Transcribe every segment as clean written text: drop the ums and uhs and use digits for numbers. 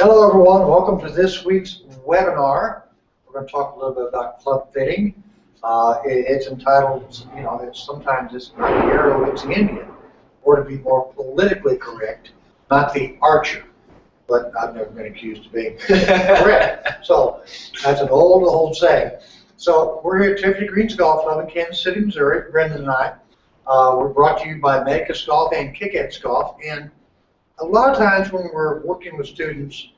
Hello everyone, welcome to this week's webinar. We're going to talk a little bit about club fitting. It's entitled, sometimes it's not the arrow, it's the Indian, or to be more politically correct, not the archer. But I've never been accused of being correct. So that's an old saying. So we're here at Tiffany Green's Golf Club in Kansas City, Missouri, Brenndan and I. We're brought to you by Medicus Golf and Kick-Ass Golf. And a lot of times when we're working with students,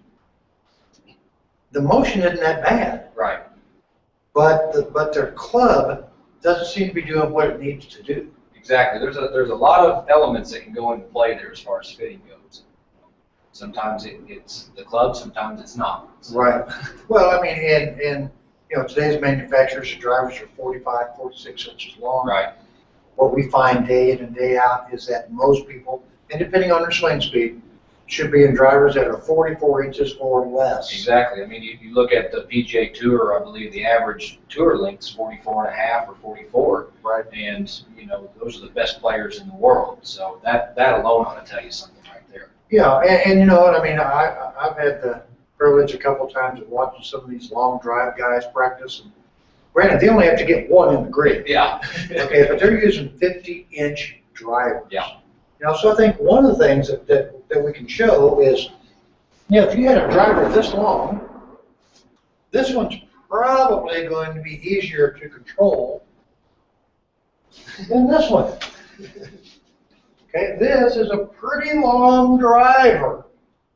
the motion isn't that bad. Right. But their club doesn't seem to be doing what it needs to do. Exactly. There's a lot of elements that can go into play there as far as fitting goes. Sometimes it's the club, sometimes it's not. So. Right. Well, I mean, and today's manufacturers, the drivers are 45, 46 inches long. Right. What we find day in and day out is that most people, and depending on their swing speed, should be in drivers that are 44 inches or less. Exactly. I mean, you look at the PGA Tour, I believe the average tour length is 44 and a half or 44. Right. And, those are the best players in the world. So that alone ought to tell you something right there. Yeah, and you know what, I mean, I've had the privilege a couple of times of watching some of these long drive guys practice. And granted, they only have to get one in the grid. Yeah. Okay, but they're using 50-inch drivers. Yeah. So I think one of the things that we can show is, if you had a driver this long, this one's probably going to be easier to control than this one. Okay, this is a pretty long driver.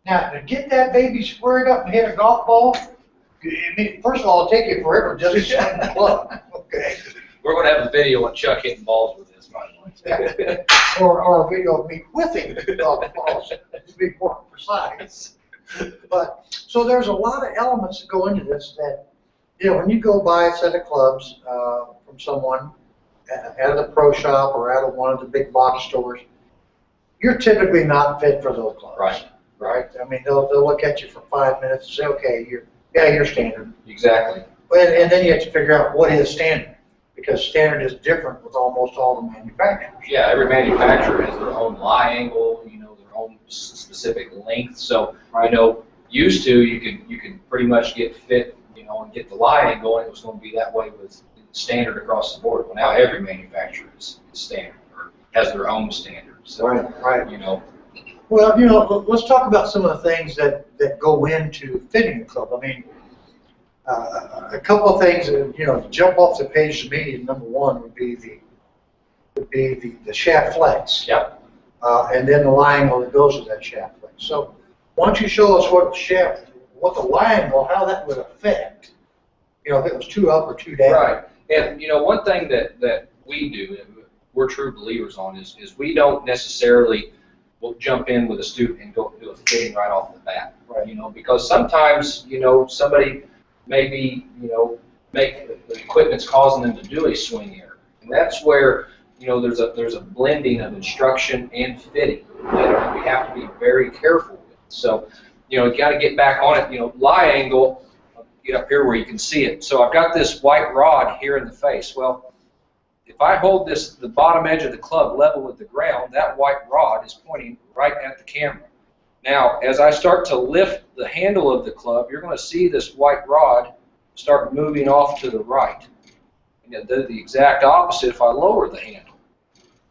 Now, to get that baby squared up and hit a golf ball, first of all, it'll take you forever just to swing the club. Okay. We're going to have a video on Chuck hitting balls with this, by the way. or a video of me whiffing the golf balls, to be more precise. But so there's a lot of elements that go into this that, when you go buy a set of clubs from someone out of the pro shop or out of one of the big box stores, you're typically not fit for those clubs. Right. Right? I mean, they'll look at you for 5 minutes and say, okay, you're standard. Exactly. And then you have to figure out what is standard, because standard is different with almost all the manufacturers. Yeah, every manufacturer has their own lie angle, their own specific length. So, used to you can pretty much get fit, and get the lie angle, and it was going to be that way with standard across the board. Well, now every manufacturer is standard or has their own standards. So, Right. Well, let's talk about some of the things that go into fitting a club. I mean, a couple of things that, to jump off the page to me, number one would be the shaft flex. Yep. And then the lie angle that goes with that shaft flex. So why don't you show us what the lie angle, how that would affect, if it was two up or two down. Right. And, one thing that we do, and we're true believers on, is we don't necessarily jump in with a student and go do a fitting right off the bat. Right. Because sometimes, somebody maybe, make the equipment's causing them to do a swing error. And that's where, there's a blending of instruction and fitting that we have to be very careful with. So, you got to get back on it. Lie angle, get up here where you can see it. So I've got this white rod here in the face. Well, if I hold the bottom edge of the club level with the ground, that white rod is pointing right at the camera. Now, as I start to lift the handle of the club, you're going to see this white rod start moving off to the right. And it'll do the exact opposite if I lower the handle.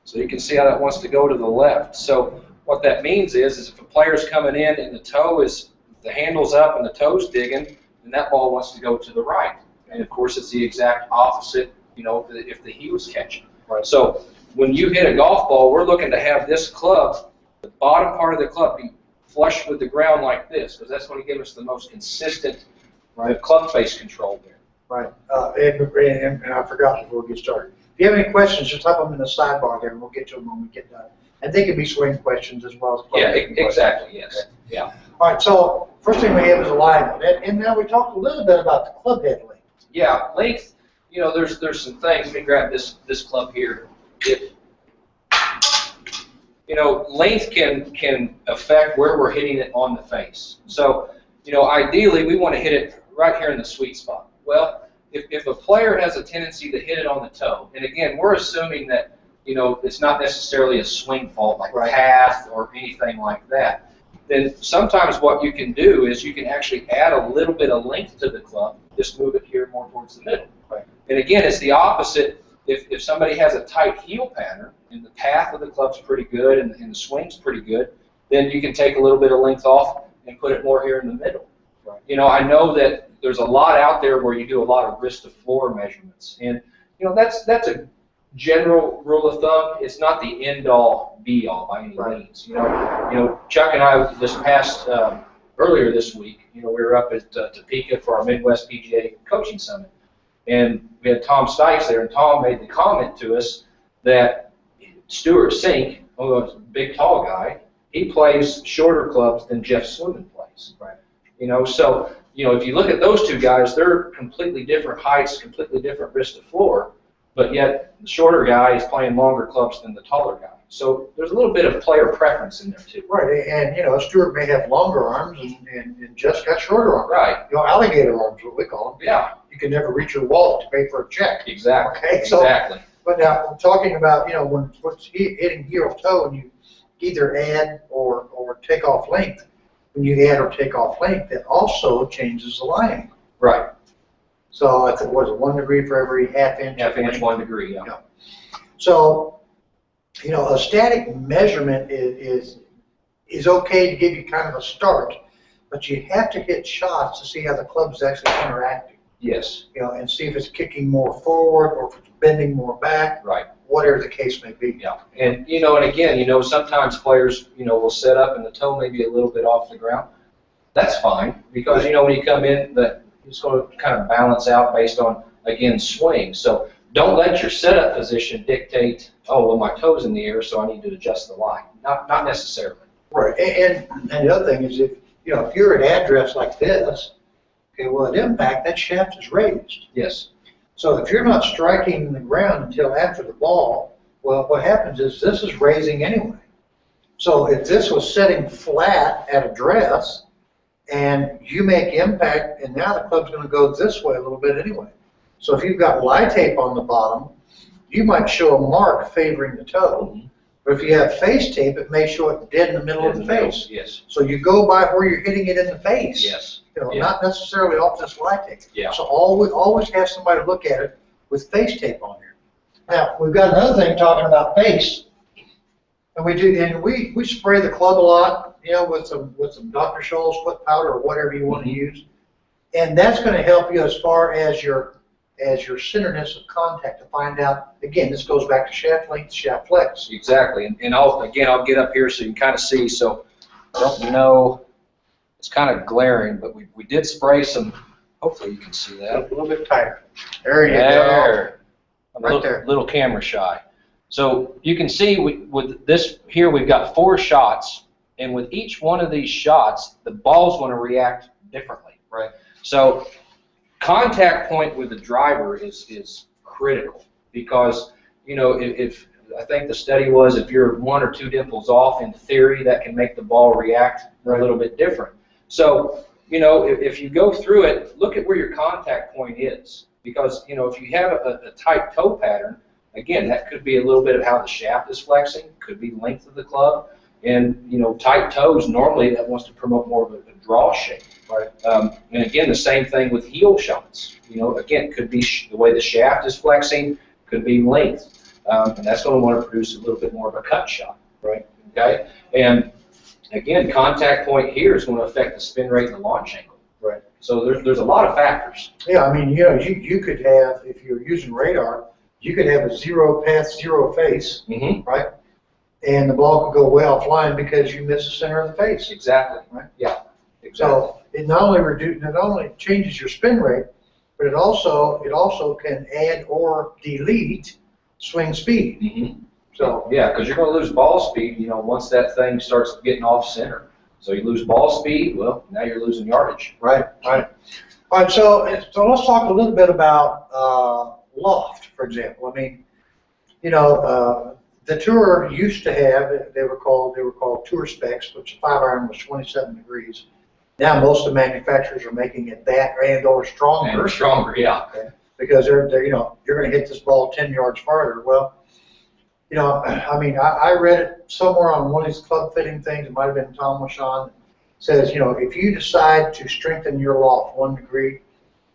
So you can see how that wants to go to the left. So what that means is if a player's coming in and the handle's up and the toe's digging, then that ball wants to go to the right. And of course, it's the exact opposite, if the heel's catching. Right. So when you hit a golf ball, we're looking to have this club, the bottom part of the club, be flush with the ground like this, because that's going to give us the most consistent club face control there. Right. And I forgot before we get started. If you have any questions, just type them in the sidebar there, and we'll get to them when we get done. And they can be swing questions as well as club. Yeah, exactly. Yes. Okay. Yeah. All right. So first thing we have is a lie angle, and now we talked a little bit about the club head length. Yeah, length. There's some things. Let me grab this club here. Length can affect where we're hitting it on the face. So, ideally we want to hit it right here in the sweet spot. Well, if a player has a tendency to hit it on the toe, and again, we're assuming that, it's not necessarily a swing fault like path or anything like that. then sometimes what you can do is you can actually add a little bit of length to the club, just move it here more towards the middle. Right. And again, it's the opposite. If somebody has a tight heel pattern and the path of the club's pretty good and the swing's pretty good, then you can take a little bit of length off and put it more here in the middle. Right. You know, I know that there's a lot out there where you do a lot of wrist to floor measurements, and you know that's a general rule of thumb. It's not the end all be all by any means. You know, Chuck and I this past earlier this week, you know, we were up at Topeka for our Midwest PGA Coaching Summit, and we had Tom Stipes there, and Tom made the comment to us that Stuart Sink, although he's a big tall guy, he plays shorter clubs than Jeff Sluman plays. Right. You know, so you know if you look at those two guys, they're completely different heights, completely different wrist to floor, but yet the shorter guy is playing longer clubs than the taller guy. So there's a little bit of player preference in there too. Right, and you know, Stuart may have longer arms and just got shorter arms. Right. You know, alligator arms, what we call them. Yeah. You can never reach your wallet to pay for a check. Exactly. Okay, so, exactly. But now, I'm talking about, you know, when it's hitting heel toe and you either add or take off length, when you add or take off length, it also changes the line angle. Right. So I think, was it 1 degree for every half inch? Half inch, 1 degree, yeah. So, you know, a static measurement is okay to give you kind of a start, but you have to hit shots to see how the club is actually interacting. Yes. You know, and see if it's kicking more forward or if it's bending more back. Right. Whatever the case may be. Yeah. And you know, and again, you know, sometimes players, you know, will set up and the toe may be a little bit off the ground. That's fine because you know when you come in, it's going to kind of balance out based on again swing. So don't let your setup position dictate. Oh well, my toe's in the air, so I need to adjust the line. Not necessarily. Right. And the other thing is if you're at address like this, okay, well at impact that shaft is raised. Yes. So if you're not striking the ground until after the ball, well, what happens is this is raising anyway. So if this was sitting flat at address and you make impact, and now the club's going to go this way a little bit anyway. So if you've got lie tape on the bottom, you might show a mark favoring the toe. Mm-hmm. But if you have face tape, it may show it dead in the middle of the face. Yes. So you go by where you're hitting it in the face. Yes. You know, not necessarily off this lie tape. Yeah. So always have somebody look at it with face tape on here. Now we've got another thing talking about face, and we spray the club a lot, you know, with some Dr. Scholl's foot powder or whatever you want to use, and that's going to help you as far as your centerness of contact to find out. Again, this goes back to shaft length, shaft flex. Exactly, and I'll get up here so you can kind of see. So I don't know. It's kind of glaring, but we did spray some. Hopefully you can see that. A little bit tighter. There you go. I'm right a little camera shy. So you can see with this here we've got 4 shots, and with each one of these shots, the ball's going to react differently. Right. So contact point with the driver is critical because you know if I think the study was if you're 1 or 2 dimples off, in theory that can make the ball react a little bit different. So, you know, if you go through it, look at where your contact point is. Because, you know, if you have a tight toe pattern, again, that could be a little bit of how the shaft is flexing, could be length of the club. And, you know, tight toes, normally that wants to promote more of a draw shape. Right. And again, the same thing with heel shots. You know, again, could be the way the shaft is flexing, could be length. And that's going to want to produce a little bit more of a cut shot. Right. Okay. And again, contact point here is going to affect the spin rate and the launch angle. Right. So there's a lot of factors. Yeah, I mean, you know, you could have, if you're using radar, you could have a 0 path, 0 face, right? And the ball could go way offline because you miss the center of the face. Exactly. Right. Yeah. Exactly. So it not only changes your spin rate, but it also can add or delete swing speed. So yeah, because you're going to lose ball speed, you know, once that thing starts getting off center. So you lose ball speed, well, now you're losing yardage. Right. All right, so let's talk a little bit about Loft, for example. I mean, you know, the tour used to have, they were called tour specs, which 5-iron was 27 degrees. Now most of the manufacturers are making it that and or stronger. And stronger, yeah. Okay? Because they're you know, you're going to hit this ball 10 yards farther. Well, You know, I mean, I read it somewhere on one of these club fitting things, it might have been Tom LaShawn, says, you know, if you decide to strengthen your loft 1 degree,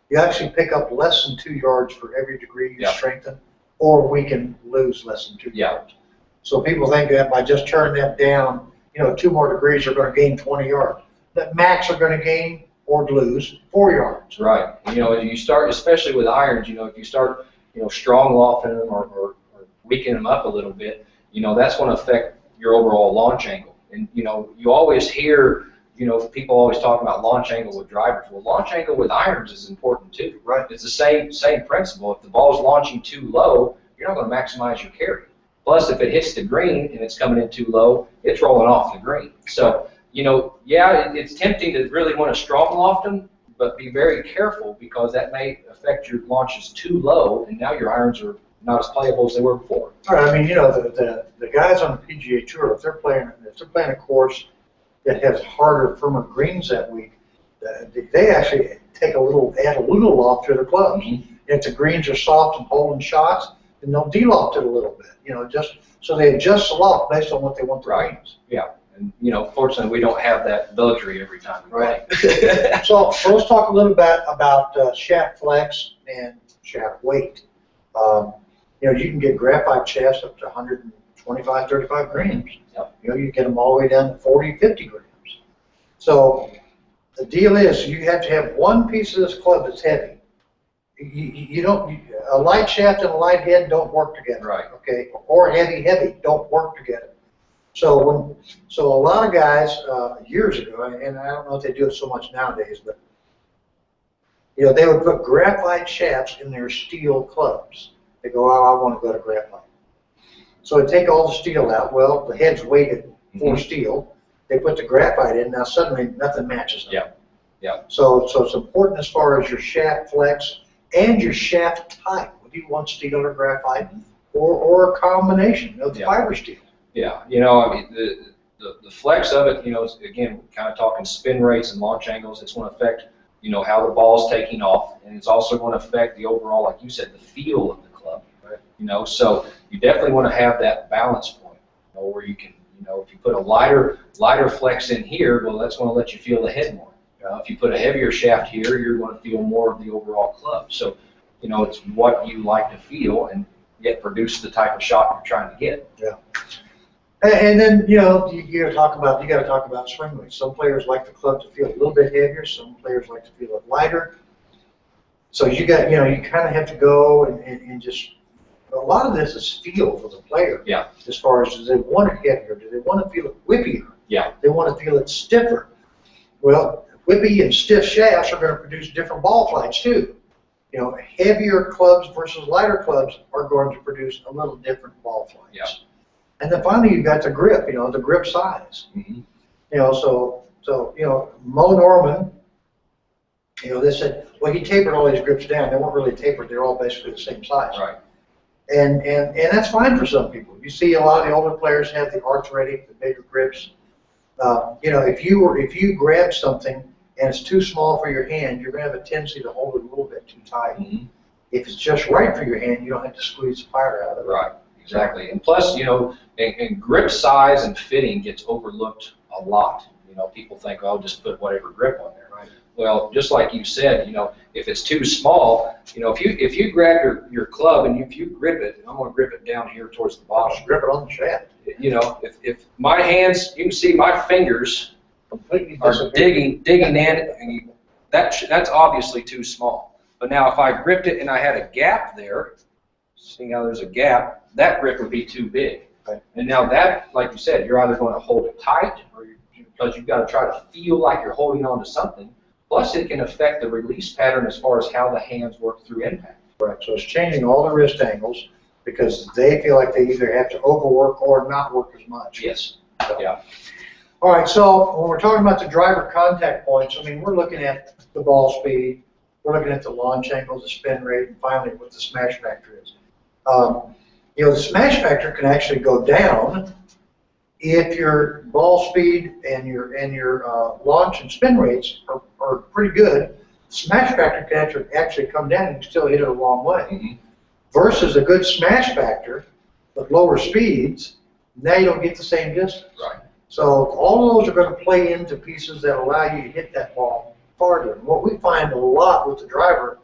you actually pick up less than 2 yards for every degree you strengthen, or we can lose less than 2 yards. So people think that by just turning that down, you know, 2 more degrees are going to gain 20 yards. That max are going to gain or lose 4 yards. Right. You know, you start, especially with irons, you know, if you start, you know, strong lofting them or weakening them up a little bit, you know, that's going to affect your overall launch angle. And, you know, you always hear, you know, people always talk about launch angle with drivers. Well, launch angle with irons is important too. Right. It's the same principle. If the ball's launching too low, you're not going to maximize your carry. Plus, if it hits the green and it's coming in too low, it's rolling off the green. So, you know, yeah, it's tempting to really want to strong loft them, but be very careful because that may affect your launches too low, and now your irons are not as playable as they were before. All right, I mean, you know, the guys on the PGA Tour, if they're playing a course that has harder, firmer greens that week, they actually add a little loft to their clubs. Mm-hmm. If the greens are soft and holding shots, then they'll de-loft it a little bit, you know, just so they adjust the loft based on what they want the greens. Yeah. And, you know, fortunately, we don't have that luxury every time we play. So let's talk a little bit about shaft flex and shaft weight. You know, you can get graphite shafts up to 125, 35 grams. Yep. You know, you get them all the way down to 40, 50 grams. So the deal is you have to have one piece of this club that's heavy. A light shaft and a light head don't work together. Right. Okay. Or heavy don't work together. So a lot of guys years ago, and I don't know if they do it so much nowadays, but you know, they would put graphite shafts in their steel clubs. They go, oh, I want to go to graphite. So they take all the steel out. Well, the head's weighted for steel. They put the graphite in. Now suddenly nothing matches them. Yeah. Yeah. So it's important as far as your shaft flex and your shaft type. Whether you want steel or graphite, or a combination of fiber steel. Yeah, you know, I mean, the flex of it, you know, is, again, kind of talking spin rates and launch angles. It's going to affect, you know, how the ball's taking off, and it's also going to affect the overall, like you said, the feel of the club. Right. You know, so you definitely want to have that balance point, you know, where you can, you know, if you put a lighter flex in here, well, that's going to let you feel the head more. If you put a heavier shaft here, you're going to feel more of the overall club. So, you know, it's what you like to feel and yet produce the type of shot you're trying to get. Yeah. And then, you know, you got to talk about swing weight. Some players like the club to feel a little bit heavier. Some players like to feel it lighter. So you kind of have to go and just, a lot of this is feel for the player. Yeah. As far as, do they want it heavier? Do they want to feel it whippier? Yeah. They want to feel it stiffer. Well, whippy and stiff shafts are going to produce different ball flights too. You know, heavier clubs versus lighter clubs are going to produce a little different ball flights. Yeah. And then finally, you've got the grip, you know, the grip size. Mm-hmm. You know, so you know, Mo Norman, you know, they said, well, he tapered all these grips down. They weren't really tapered. They're all basically the same size. Right. And that's fine for some people. You see a lot of the older players have the arthritic, the bigger grips. You know, if you grab something and it's too small for your hand, you're going to have a tendency to hold it a little bit too tight. Mm-hmm. If it's just right for your hand, you don't have to squeeze the fire out of it. Right. Exactly. And plus, you know, and grip size and fitting gets overlooked a lot. You know, people think, oh, just put whatever grip on there. Right. Well, just like you said, you know, if it's too small, you know, if you grab your club and if you grip it, and I'm going to grip it down here towards the bottom. Just grip it on the shaft. You know, if my hands, you can see my fingers completely are digging in, and that's obviously too small. But now if I gripped it and I had a gap there, seeing how there's a gap, that grip would be too big. Right. And now that, like you said, you're either going to hold it tight or because you've got to try to feel like you're holding on to something. Plus, it can affect the release pattern as far as how the hands work through impact. Right. So it's changing all the wrist angles because they feel like they either have to overwork or not work as much. Yes. So. Yeah. All right. So when we're talking about the driver contact points, I mean, we're looking at the ball speed, we're looking at the launch angle, the spin rate, and finally what the smash factor is. You know, the smash factor can actually go down if your ball speed and your launch and spin rates are pretty good. The smash factor can actually come down and still hit it a long way. Mm-hmm. Versus a good smash factor but lower speeds, now you don't get the same distance. Right. So all of those are going to play into pieces that allow you to hit that ball farther. And what we find a lot with the driver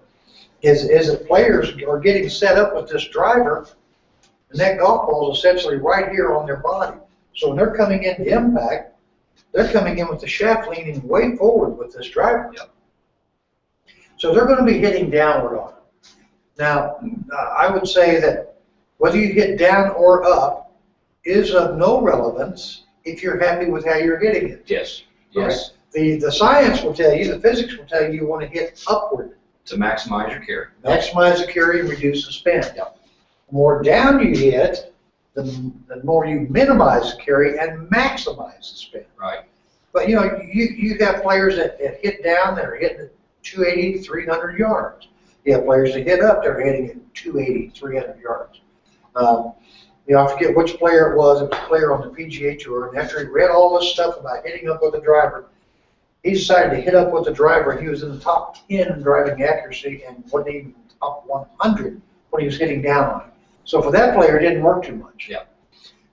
is that players are getting set up with this driver, and that golf ball is essentially right here on their body. So when they're coming into impact, they're coming in with the shaft leaning way forward with this driver. Yep. So they're going to be hitting downward on it. Now, I would say that whether you hit down or up is of no relevance if you're happy with how you're hitting it. Yes. Yes. Right? The science will tell you, the physics will tell you want to hit upward. To maximize your carry. Maximize the carry and reduce the spin. Yep. The more down you hit, the more you minimize the carry and maximize the spin. Right. But you know, you have players that hit down that are hitting at 280 to 300 yards. You have players that hit up that are hitting at 280, 300 yards. You know, I forget which player it was. It was a player on the PGA Tour, and after he read all this stuff about hitting up with the driver, he decided to hit up with the driver. He was in the top 10 in driving accuracy and wasn't even top 100 when he was hitting down on it. So for that player, it didn't work too much. Yeah.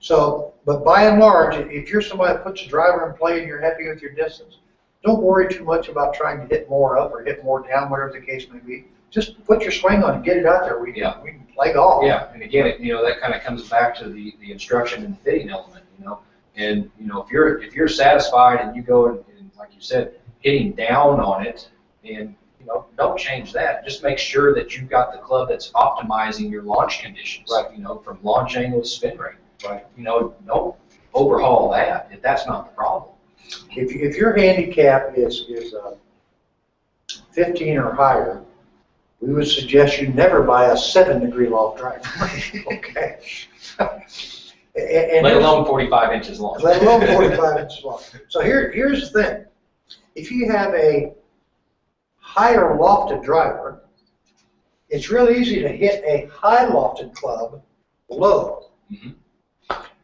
So, but by and large, if you're somebody that puts a driver in play and you're happy with your distance, don't worry too much about trying to hit more up or hit more down, whatever the case may be. Just put your swing on and get it out there. We can play golf. Yeah, and again, you know, that kind of comes back to the instruction and fitting element, you know. And you know, if you're satisfied and you go and like you said, hitting down on it, and you know, don't change that. Just make sure that you've got the club that's optimizing your launch conditions. Right. You know, from launch angle to spin rate. Right. You know, don't overhaul that if that's not the problem. If your handicap is 15 or higher, we would suggest you never buy a 7-degree loft driver. Okay. Let alone 45 inches long. Let alone 45 inches long. So here's the thing. If you have a higher lofted driver, it's really easy to hit a high lofted club low. Mm-hmm.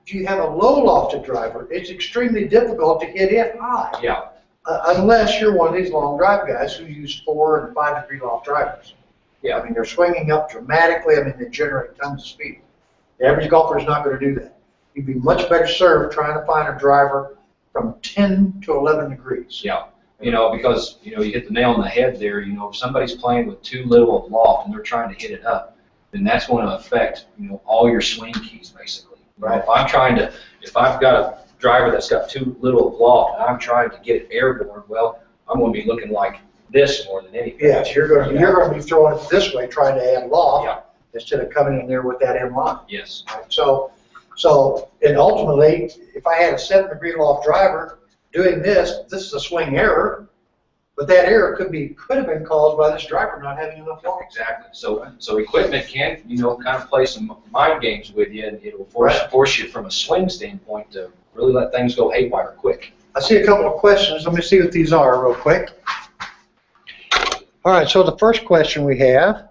If you have a low lofted driver, it's extremely difficult to hit it high. Yeah. Unless you're one of these long drive guys who use 4 and 5 degree loft drivers. Yeah. I mean, they're swinging up dramatically. I mean, they generate tons of speed. The average golfer is not going to do that. You'd be much better served trying to find a driver from 10 to 11 degrees. Yeah. You know, because, you know, you hit the nail on the head there. You know, if somebody's playing with too little of loft and they're trying to hit it up, then that's going to affect, you know, all your swing keys, basically. Right. If I've got a driver that's got too little of loft and I'm trying to get it airborne, well, I'm going to be looking like this more than anything. Yeah, you're going to be throwing it this way, trying to add loft instead of coming in there with that in line. Yes. Right? So, and ultimately, if I had a 7-degree loft driver doing this is a swing error, but that error could have been caused by this driver not having enough loft. Exactly. So equipment can, you know, kind of play some mind games with you, and it'll force you from a swing standpoint to really let things go haywire quick. I see a couple of questions. Let me see what these are real quick. All right, so the first question we have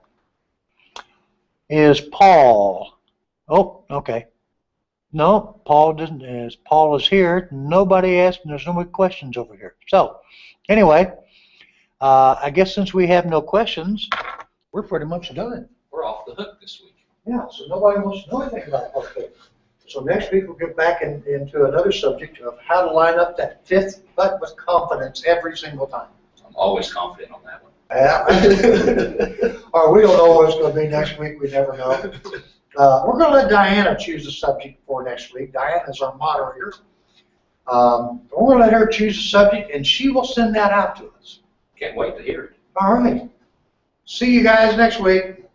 is Paul. Oh, okay. No, Paul doesn't. As Paul is here, nobody asked, and there's no more questions over here. So, anyway, I guess since we have no questions, we're pretty much done. We're off the hook this week. Yeah, so nobody wants to know anything about it. So next week we'll get back into another subject of how to line up that 5th putt with confidence every single time. I'm always confident on that one. Yeah. All right, we don't know what it's going to be next week. We never know. We're going to let Diana choose the subject for next week. Diana is our moderator. We're going to let her choose the subject, and she will send that out to us. Can't wait to hear it. All right. See you guys next week.